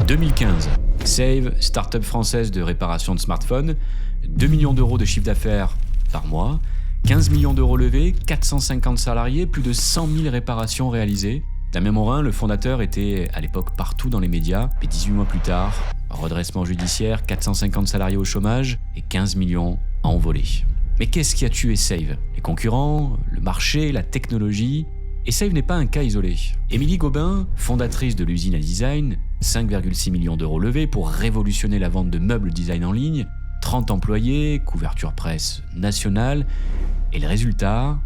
2015, Save, start-up française de réparation de smartphones, 2 millions d'euros de chiffre d'affaires par mois, 15 millions d'euros levés, 450 salariés, plus de 100 000 réparations réalisées. Damien Morin, le fondateur, était à l'époque partout dans les médias, et 18 mois plus tard, redressement judiciaire, 450 salariés au chômage et 15 millions à envoler. Mais qu'est-ce qui a tué Save? Les concurrents, le marché, la technologie? Et Save n'est pas un cas isolé. Émilie Gobin, fondatrice de l'usine à design, 5,6 millions d'euros levés pour révolutionner la vente de meubles design en ligne, 30 employés, couverture presse nationale, et le résultat,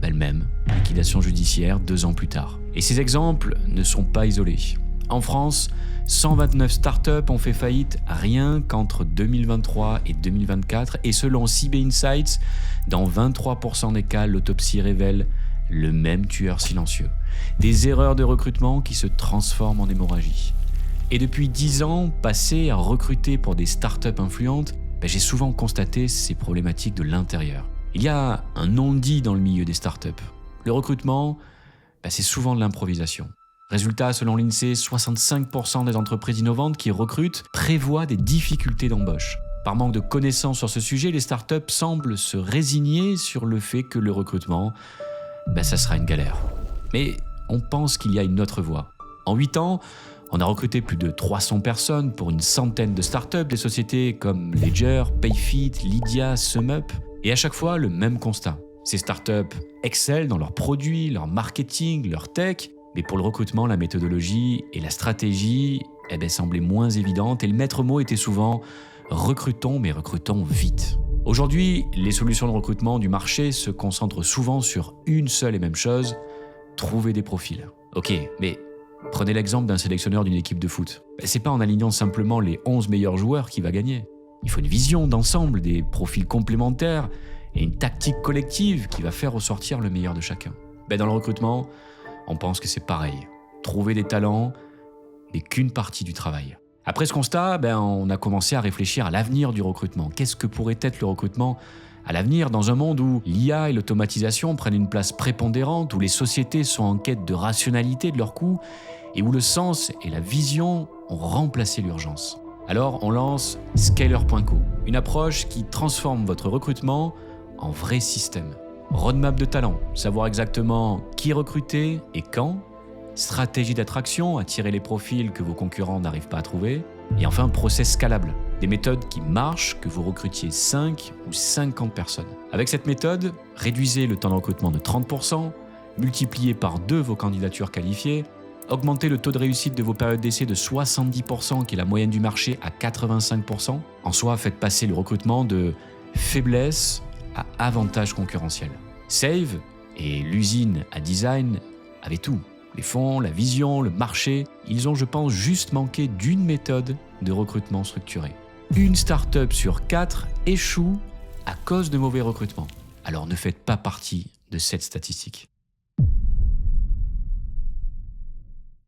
le même, liquidation judiciaire 2 ans plus tard. Et ces exemples ne sont pas isolés. En France, 129 startups ont fait faillite rien qu'entre 2023 et 2024, et selon CB Insights, dans 23% des cas, l'autopsie révèle le même tueur silencieux. Des erreurs de recrutement qui se transforment en hémorragie. Et depuis 10 ans passés à recruter pour des startups influentes, j'ai souvent constaté ces problématiques de l'intérieur. Il y a un non-dit dans le milieu des startups. Le recrutement, c'est souvent de l'improvisation. Résultat, selon l'INSEE, 65% des entreprises innovantes qui recrutent prévoient des difficultés d'embauche. Par manque de connaissances sur ce sujet, les startups semblent se résigner sur le fait que le recrutement, ça sera une galère. Mais on pense qu'il y a une autre voie. En 8 ans, on a recruté plus de 300 personnes pour une centaine de startups, des sociétés comme Ledger, Payfit, Lydia, SumUp. Et à chaque fois, le même constat. Ces startups excellent dans leurs produits, leur marketing, leur tech, mais pour le recrutement, la méthodologie et la stratégie semblaient moins évidentes et le maître mot était souvent « recrutons, mais recrutons vite ». Aujourd'hui, les solutions de recrutement du marché se concentrent souvent sur une seule et même chose, trouver des profils. Ok, mais prenez l'exemple d'un sélectionneur d'une équipe de foot. C'est pas en alignant simplement les 11 meilleurs joueurs qui va gagner. Il faut une vision d'ensemble, des profils complémentaires et une tactique collective qui va faire ressortir le meilleur de chacun. Dans le recrutement, on pense que c'est pareil. Trouver des talents n'est qu'une partie du travail. Après ce constat, on a commencé à réfléchir à l'avenir du recrutement. Qu'est-ce que pourrait être le recrutement à l'avenir dans un monde où l'IA et l'automatisation prennent une place prépondérante, où les sociétés sont en quête de rationalité de leurs coûts et où le sens et la vision ont remplacé l'urgence. Alors on lance Scaler.co, une approche qui transforme votre recrutement en vrai système. Roadmap de talent, savoir exactement qui recruter et quand. Stratégie d'attraction, attirer les profils que vos concurrents n'arrivent pas à trouver. Et enfin, process scalable, des méthodes qui marchent, que vous recrutiez 5 ou 50 personnes. Avec cette méthode, réduisez le temps de recrutement de 30%, multipliez par 2 vos candidatures qualifiées, augmentez le taux de réussite de vos périodes d'essai de 70%, qui est la moyenne du marché, à 85%. En soi, faites passer le recrutement de faiblesse à avantage concurrentiel. Save et l'usine à design avaient tout. Les fonds, la vision, le marché, ils ont, je pense, juste manqué d'une méthode de recrutement structuré. Une start-up sur 4 échoue à cause de mauvais recrutement. Alors ne faites pas partie de cette statistique.